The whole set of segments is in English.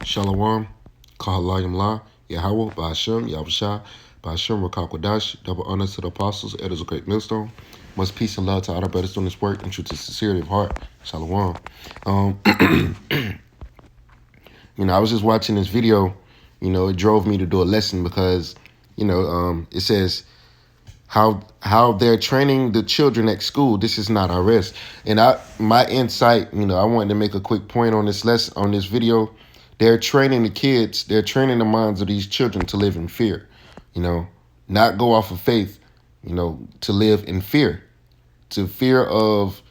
Shalom, Kahalayim La, Yahweh, Ba'ashem, Yahushua, Ba'ashem, Rakakwadash, double honor to the apostles, elders of Great Millstone. Much peace and love to all our brothers doing this work, and truth and sincerity of heart. Shalom. I was just watching this video, it drove me to do a lesson because, it says how they're training the children at school. This is not our rest. And my insight, I wanted to make a quick point on this lesson, on this video. They're training the kids, they're training the minds of these children to live in fear, not go off of faith, to live in fear, to fear of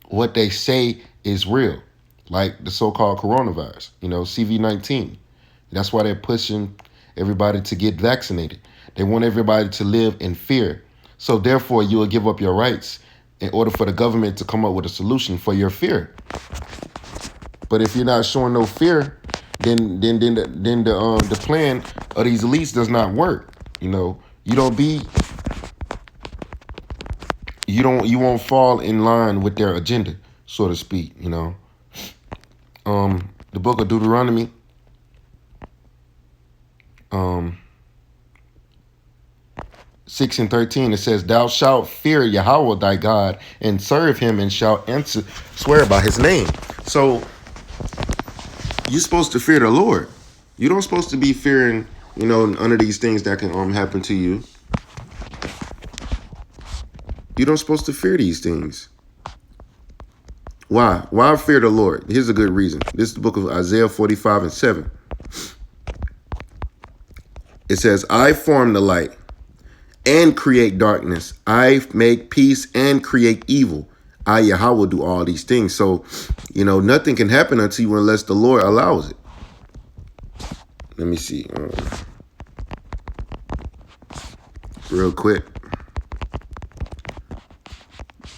what they say is real, like the so-called coronavirus, CV-19. That's why they're pushing everybody to get vaccinated. They want everybody to live in fear. So therefore, you will give up your rights in order for the government to come up with a solution for your fear. But if you're not showing no fear, then the plan of these elites does not work. You won't fall in line with their agenda, so to speak. The book of Deuteronomy, 6:13, it says, "Thou shalt fear Yahweh thy God and serve him, and shalt swear by his name." So you're supposed to fear the Lord. You don't supposed to be fearing, none of these things that can happen to you. You don't supposed to fear these things. Why? Why fear the Lord? Here's a good reason. This is the book of Isaiah 45:7. It says, "I form the light and create darkness. I make peace and create evil. I, Yahweh, do all these things." So, nothing can happen unto you unless the Lord allows it. Let me see. Real quick.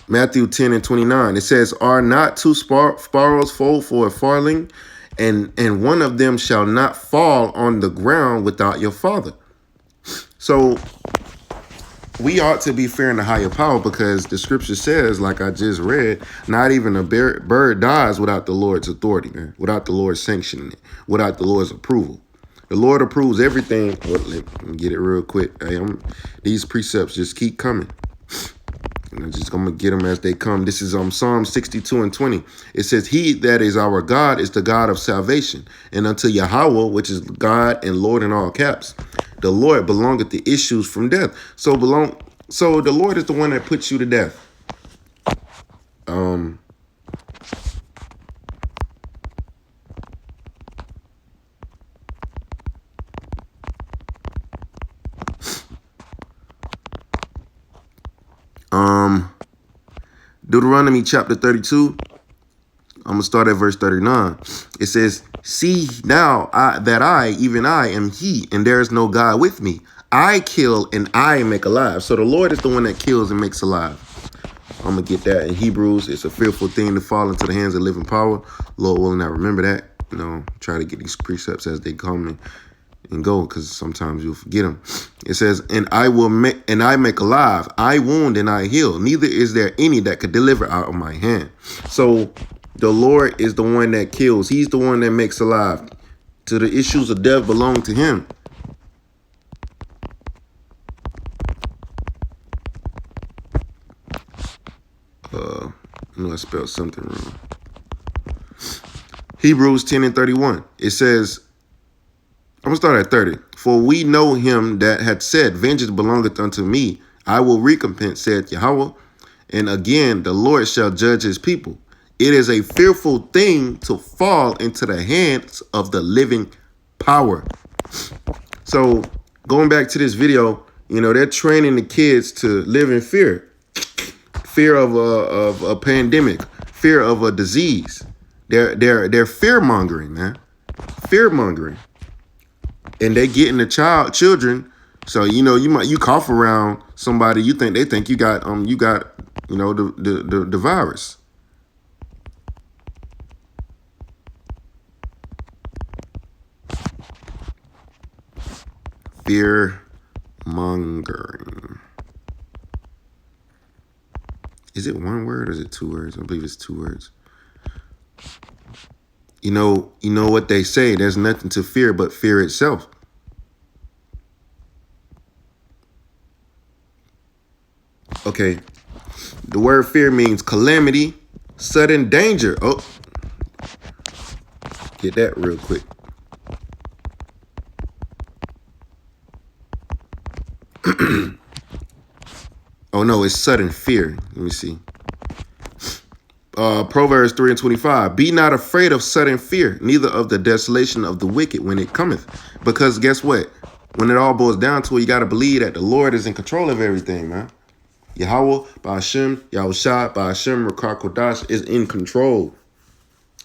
Matthew 10:29. It says, "Are not two sparrows sold for a farthing, and one of them shall not fall on the ground without your Father." So we ought to be fearing the higher power, because the scripture says, like I just read, not even a bird dies without the Lord's authority, man, without the Lord's sanctioning it, without the Lord's approval. The Lord approves everything. Well, let me get it real quick. Hey, these precepts just keep coming. And I'm going to get them as they come. This is Psalm 62:20. It says, "He that is our God is the God of salvation. And unto Yahweh, which is God and Lord in all caps, the Lord belongeth the issues from death." So the Lord is the one that puts you to death. Deuteronomy chapter 32. I'm going to start at verse 39. It says, "See now that I, even I, am he, and there is no God with me. I kill and I make alive." So the Lord is the one that kills and makes alive. I'm going to get that in Hebrews. It's a fearful thing to fall into the hands of living power. Lord willing, I remember that. Try to get these precepts as they come and go, because sometimes you'll forget them. It says, "And I make alive. I wound and I heal. Neither is there any that could deliver out of my hand." So the Lord is the one that kills. He's the one that makes alive. To the issues of death belong to him. I know I spelled something wrong. Hebrews 10:31. It says, I'm going to start at 30. "For we know him that had said, Vengeance belongeth unto me. I will recompense, saith Yahweh. And again, the Lord shall judge his people. It is a fearful thing to fall into the hands of the living power." So going back to this video, they're training the kids to live in fear. Fear of a pandemic, fear of a disease. They're fear mongering, man. Fear mongering. And they getting the children. So you cough around somebody, they think you got the virus. Fear mongering. Is it one word or is it two words? I believe it's two words. You know what they say, there's nothing to fear but fear itself. Okay. The word fear means calamity, sudden danger. Oh, get that real quick. Oh no, it's sudden fear. Let me see. Proverbs 3:25. Be not afraid of sudden fear, neither of the desolation of the wicked when it cometh. Because guess what? When it all boils down to it, you got to believe that the Lord is in control of everything, man. Yahweh, Ba'ashem, Yahushua, Ba'ashem, Rakah Kodash is in control.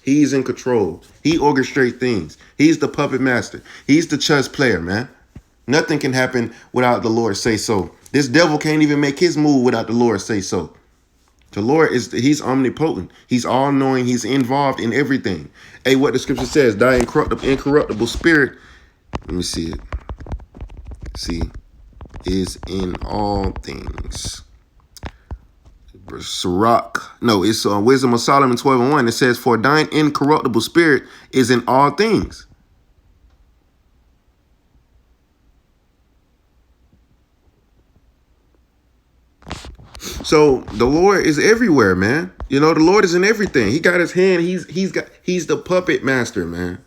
He's in control. He orchestrates things. He's the puppet master. He's the chess player, man. Nothing can happen without the Lord say so. This devil can't even make his move without the Lord say so. The Lord he's omnipotent. He's all knowing. He's involved in everything. Hey, what the scripture says, thy incorruptible spirit, let me see it. See, is in all things. Sirach. No, it's Wisdom of Solomon 12:1. It says, for thine incorruptible spirit is in all things. So the Lord is everywhere, man. You know, the Lord is in everything. He got his hand. He's the puppet master, man.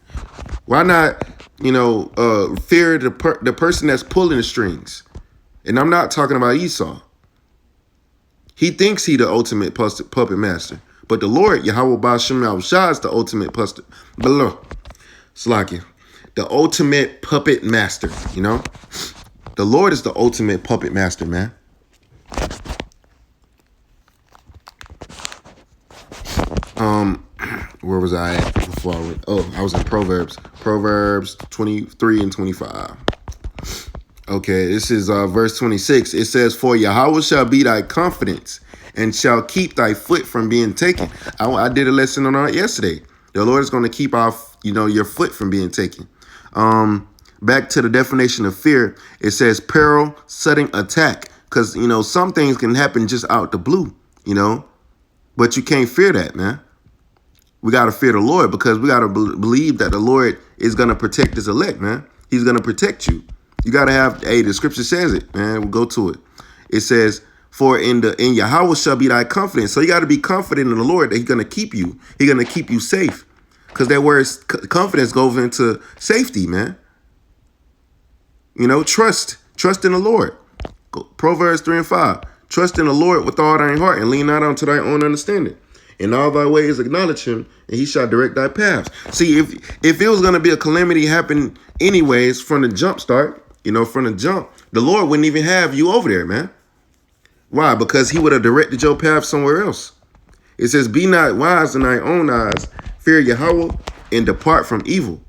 Why not, fear the person that's pulling the strings? And I'm not talking about Esau. He thinks he the ultimate puppet master. But the Lord, Yahweh Ba'ashem Yahushua, is the ultimate Slakia, the ultimate puppet master, you know? The Lord is the ultimate puppet master, man. Where was I at before I went? Oh, I was in Proverbs. Proverbs 23 and 25. Okay, this is verse 26. It says, for Yahweh shall be thy confidence and shall keep thy foot from being taken. I did a lesson on that yesterday. The Lord is going to keep your foot from being taken. Back to the definition of fear, it says peril, sudden attack. Because, some things can happen just out the blue, but you can't fear that, man. We got to fear the Lord because we got to believe that the Lord is going to protect his elect, man. He's going to protect you. You got to have, the scripture says it, man. We'll go to it. It says, for in Yahweh shall be thy confidence. So you got to be confident in the Lord that he's going to keep you. He's going to keep you safe. Because that word confidence goes into safety, man. Trust in the Lord. Proverbs 3 and 5. Trust in the Lord with all thine heart and lean not unto thy own understanding. In all thy ways acknowledge him, and he shall direct thy paths. See, if it was going to be a calamity happen anyways from the jump start, from the jump, the Lord wouldn't even have you over there, man. Why? Because he would have directed your path somewhere else. It says, be not wise in thy own eyes, fear Yahweh, and depart from evil.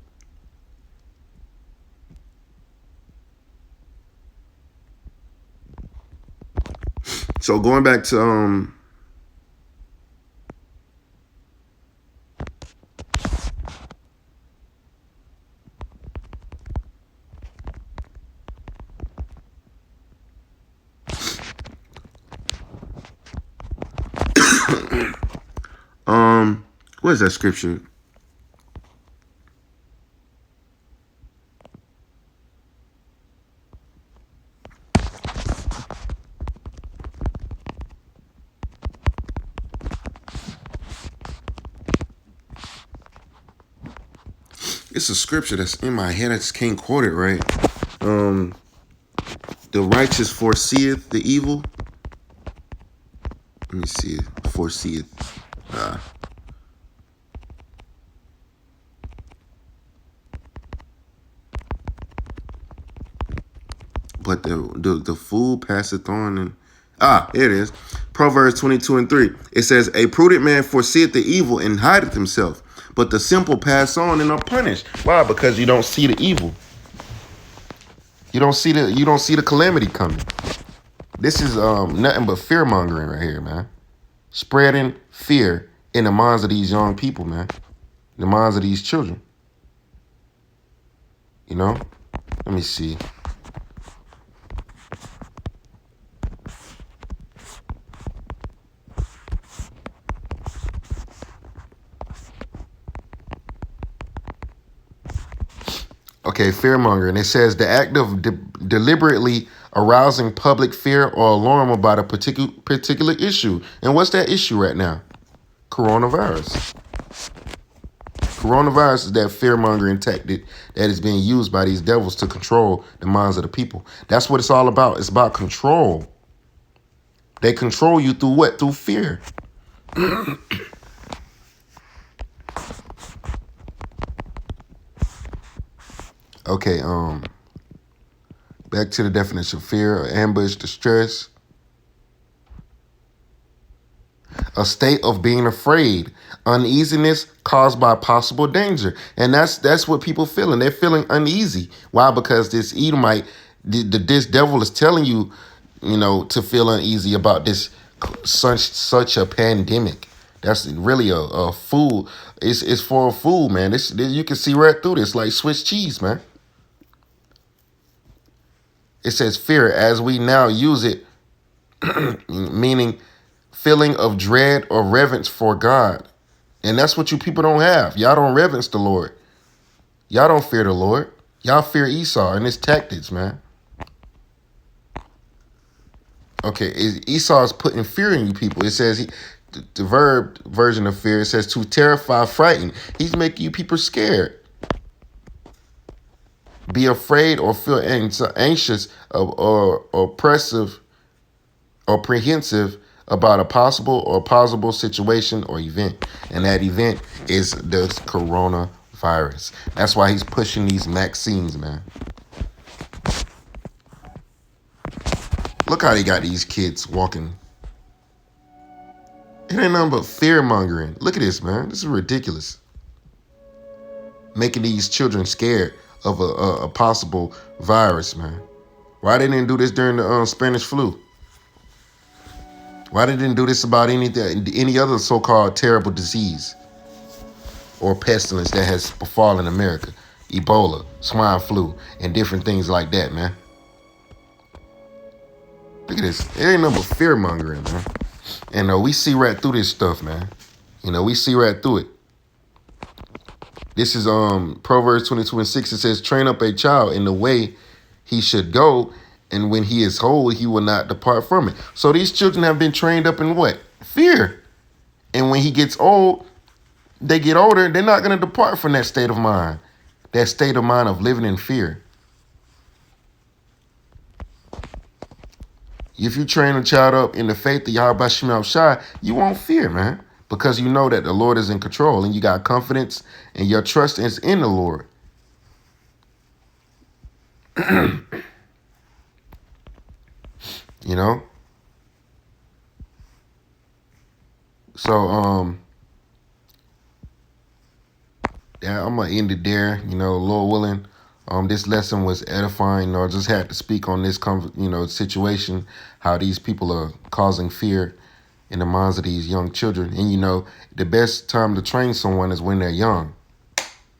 So going back to what is that scripture? It's a scripture that's in my head. I just can't quote it right. The righteous foreseeth the evil. Let me see it. Foreseeth. But the fool passeth on and here it is. Proverbs 22 and 3. It says, a prudent man foreseeth the evil and hideth himself, but the simple pass on and are punished. Why? Because you don't see the evil. You don't see the calamity coming. This is nothing but fear mongering right here, man. Spreading fear in the minds of these young people, man. The minds of these children. Let me see. Okay, fear mongering. It says the act of deliberately arousing public fear or alarm about a particular issue. And what's that issue right now? Coronavirus. Coronavirus is that fear mongering tactic that is being used by these devils to control the minds of the people. That's what it's all about. It's about control. They control you through what? Through fear. Okay, back to the definition of fear: ambush, distress, a state of being afraid, uneasiness caused by possible danger. And that's what people feeling. They're feeling uneasy. Why? Because this Edomite, this devil is telling you, to feel uneasy about this such a pandemic. That's really a fool. It's for a fool, man. This you can see right through this, like Swiss cheese, man. It says fear as we now use it, meaning feeling of dread or reverence for God. And that's what you people don't have. Y'all don't reverence the Lord. Y'all don't fear the Lord. Y'all fear Esau and his tactics, man. Okay, Esau is putting fear in you people. It says the verb version of fear, it says to terrify, frighten. He's making you people scared. Be afraid or feel anxious or oppressive or apprehensive about a possible or plausible situation or event. And that event is the coronavirus. That's why he's pushing these vaccines, man. Look how they got these kids walking. It ain't nothing but fear mongering. Look at this, man. This is ridiculous. Making these children scared of a possible virus, man. Why they didn't do this during the Spanish flu? Why they didn't do this about any other so-called terrible disease or pestilence that has befallen America? Ebola, swine flu, and different things like that, man. Look at this. It ain't nothing but fear mongering, man. And we see right through this stuff, man. We see right through it. This is Proverbs 22:6. It says, train up a child in the way he should go, and when he is old, he will not depart from it. So these children have been trained up in what? Fear. And when he gets old, they get older, they're not going to depart from that state of mind. That state of mind of living in fear. If you train a child up in the faith of Yahweh Shem Shai, you won't fear, man. Because you know that the Lord is in control and you got confidence and your trust is in the Lord. So, yeah, I'm going to end it there. Lord willing, this lesson was edifying. I just had to speak on this, situation, how these people are causing fear in the minds of these young children. And, the best time to train someone is when they're young.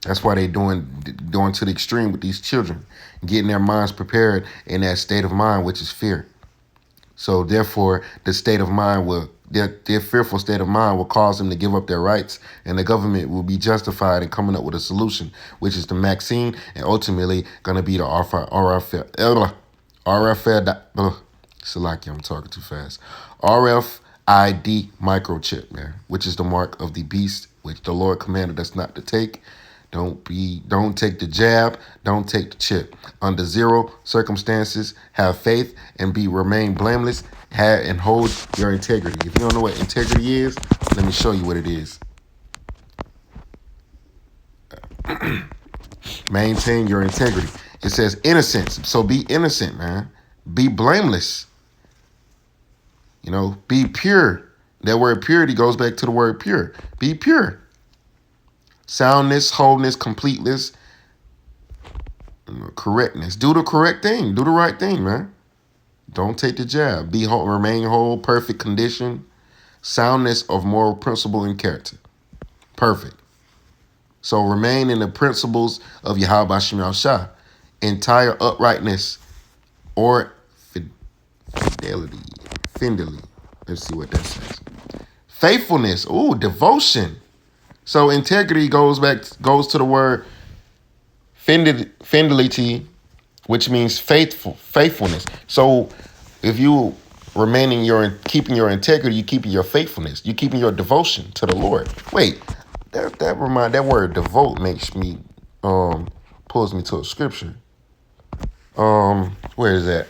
That's why they're doing to the extreme with these children, getting their minds prepared in that state of mind, which is fear. So therefore, the state of mind their fearful state of mind will cause them to give up their rights, and the government will be justified in coming up with a solution, which is the vaccine, and ultimately going to be the Salaki, I'm talking too fast. RFID microchip, man, which is the mark of the beast, which the Lord commanded us not to take. Don't take the jab. Don't take the chip. Under zero circumstances, have faith and remain blameless. And hold your integrity. If you don't know what integrity is, let me show you what it is. Maintain your integrity. It says innocence. So be innocent, man. Be blameless. Be pure. That word purity goes back to the word pure. Be pure. Soundness, wholeness, completeness, correctness. Do the correct thing. Do the right thing, man. Don't take the jab. Be whole, remain whole, perfect condition, soundness of moral principle and character. Perfect. So remain in the principles of Yahweh Shem Shai. Entire uprightness or fidelity. Let's see what that says. Faithfulness. Ooh, devotion. So integrity goes to the word fidelity, which means faithfulness. So if you remaining your keeping your integrity, you keeping your faithfulness, you keeping your devotion to the Lord. Wait, that word devote makes me pulls me to a scripture. Where is that?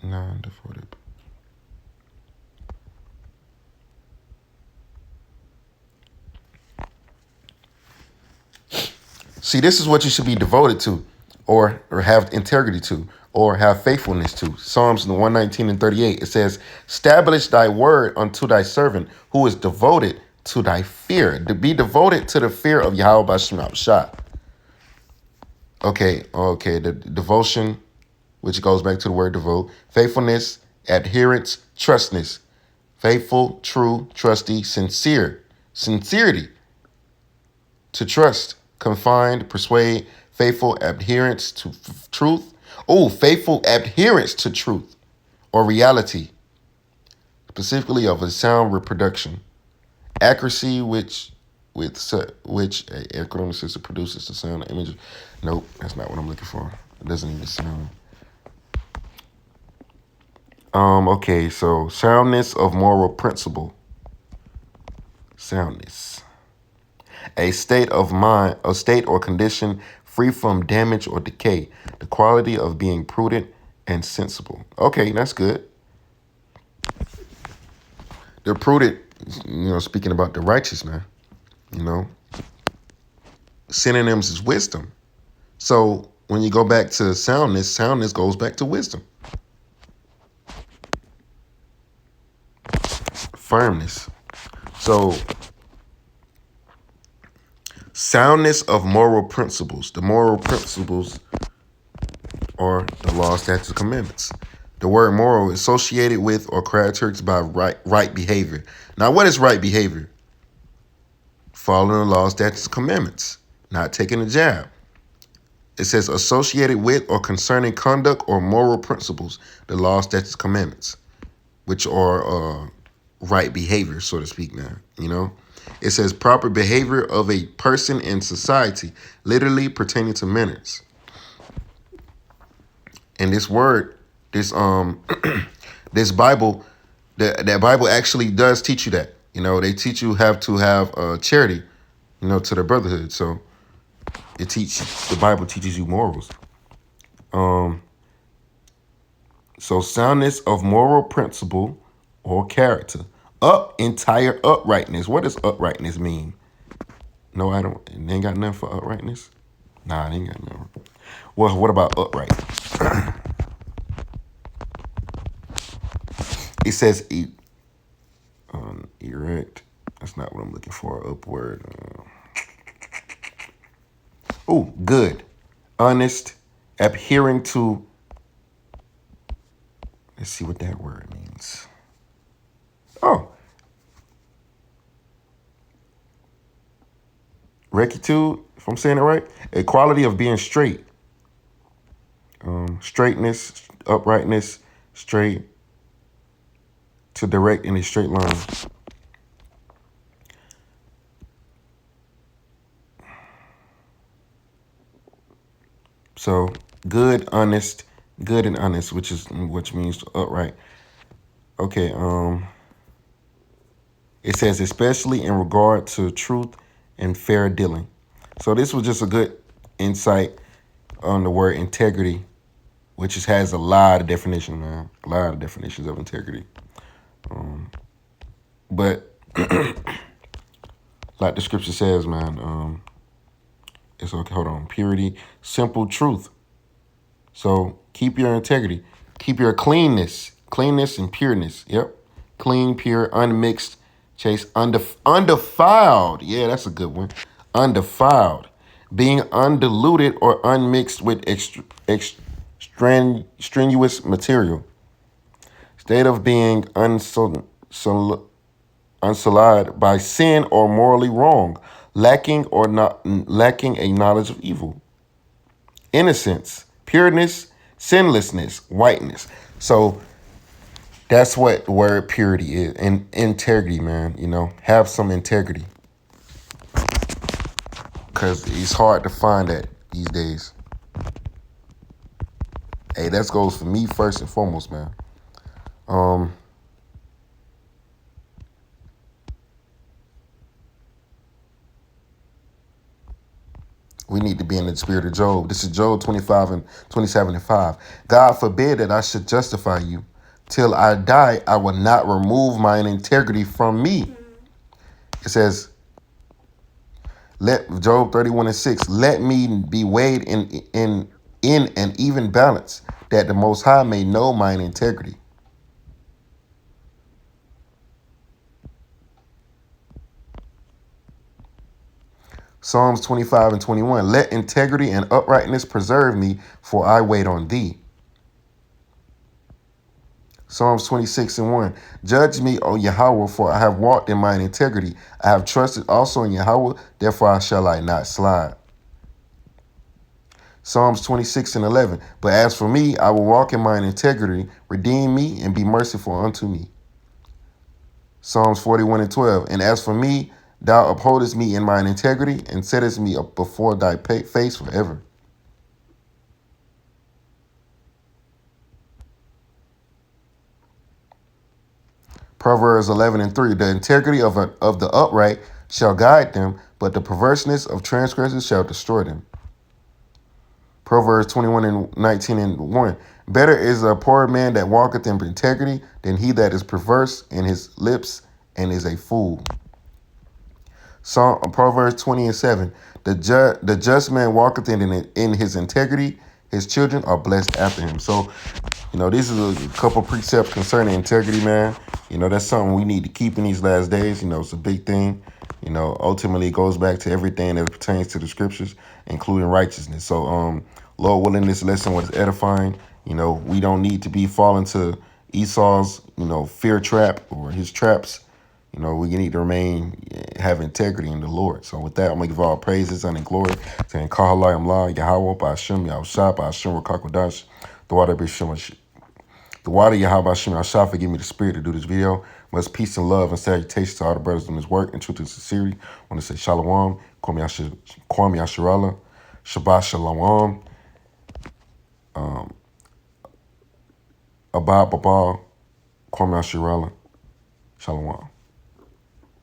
Non-devoted. See, this is what you should be devoted to, or have integrity to, or have faithfulness to. Psalms 119 and 38, it says, establish thy word unto thy servant who is devoted to thy fear. To be devoted to the fear of Yahweh B'Shem Shah. Okay, the devotion, which goes back to the word devote, faithfulness, adherence, trustness, faithful, true, trusty, sincere, sincerity, to trust, confined, persuade, faithful adherence to truth. Oh, faithful adherence to truth or reality, specifically of a sound reproduction, accuracy, which a acronym system produces the sound image. Nope, that's not what I'm looking for. It doesn't even sound. Okay, so soundness of moral principle. Soundness. A state of mind, a state or condition free from damage or decay. The quality of being prudent and sensible. Okay, that's good. They're prudent, speaking about the righteous now, Synonyms is wisdom. So when you go back to soundness goes back to wisdom. Firmness. So soundness of moral principles. The moral principles are the law, statutes, and commandments. The word moral is associated with or characterized by right behavior. Now, what is right behavior? Following the law, statutes, and commandments. Not taking a jab. It says associated with or concerning conduct or moral principles. The law, statutes, commandments, which are right behavior, so to speak now, It says proper behavior of a person in society, literally pertaining to manners. And this word, this this Bible, that Bible actually does teach you that. They teach you have to have charity, to the brotherhood. So the Bible teaches you morals. So soundness of moral principle or character. Entire uprightness. What does uprightness mean? No, I don't. They ain't got nothing for uprightness. Nah, they ain't got nothing. Well, what about upright? It says erect. That's not what I'm looking for. Upward. Good. Honest. Adhering to. Let's see what that word means. Rectitude, if I'm saying it right. A quality of being straight. Straightness, uprightness, straight, to direct in a straight line. So good, honest, good and honest, which means upright. Okay, it says especially in regard to truth and fair dealing. So this was just a good insight on the word integrity, which has a lot of definitions, man. A lot of definitions of integrity. But like the scripture says, man, it's okay. Hold on. Purity, simple truth. So keep your integrity. Keep your cleanness and pureness. Yep. Clean, pure, unmixed, chaste, undefiled. Yeah, that's a good one. Undefiled. Being undiluted or unmixed with strenuous material. State of being unsullied by sin or morally wrong, lacking a knowledge of evil. Innocence, pureness, sinlessness, whiteness. So that's what the word purity is. And integrity, man. You know, have some integrity. Because it's hard to find that these days. Hey, that goes for me first and foremost, man. We need to be in the spirit of Job. This is Job 25 and 27 and 5. God forbid that I should justify you. Till I die, I will not remove mine integrity from me. It says, let Job 31 and 6, let me be weighed in an even balance, that the Most High may know mine integrity. Psalms 25 and 21, let integrity and uprightness preserve me, for I wait on thee. Psalms 26 and 1, judge me, O Yahweh, for I have walked in mine integrity. I have trusted also in Yahweh, therefore shall I not slide. Psalms 26 and 11, but as for me, I will walk in mine integrity, redeem me and be merciful unto me. Psalms 41 and 12, and as for me, thou upholdest me in mine integrity and settest me up before thy face forever. Proverbs 11 and 3, the integrity of the upright shall guide them, but the perverseness of transgressors shall destroy them. Proverbs 21 and 19 and 1, better is a poor man that walketh in integrity than he that is perverse in his lips and is a fool. Proverbs 20 and 7, the just man walketh in his integrity, his children are blessed after him. So, you know, this is a couple precepts concerning integrity, man. You know, that's something we need to keep in these last days. You know, it's a big thing. You know, ultimately it goes back to everything that pertains to the scriptures, including righteousness. So, Lord willing, this lesson was edifying. You know, we don't need to be falling to Esau's, you know, fear trap or his traps. You know, we need to remain, have integrity in the Lord. So with that, I'm going to give all praises and glory to Kahalayim La, Yahweh, Ba'ashem, Yahushua, Ba'ashem, Rakakwadash, the water B'Shem, the water Yahweh, Ba'ashem, Yahushua, forgive me the spirit to do this video. Much peace and love and salutations to all the brothers doing this work and truth and sincerity. I want to say Shalom, Kwam Yasharallah, Shabbat Shalom, Abba Baba, Kwam Yasharallah, Shalom.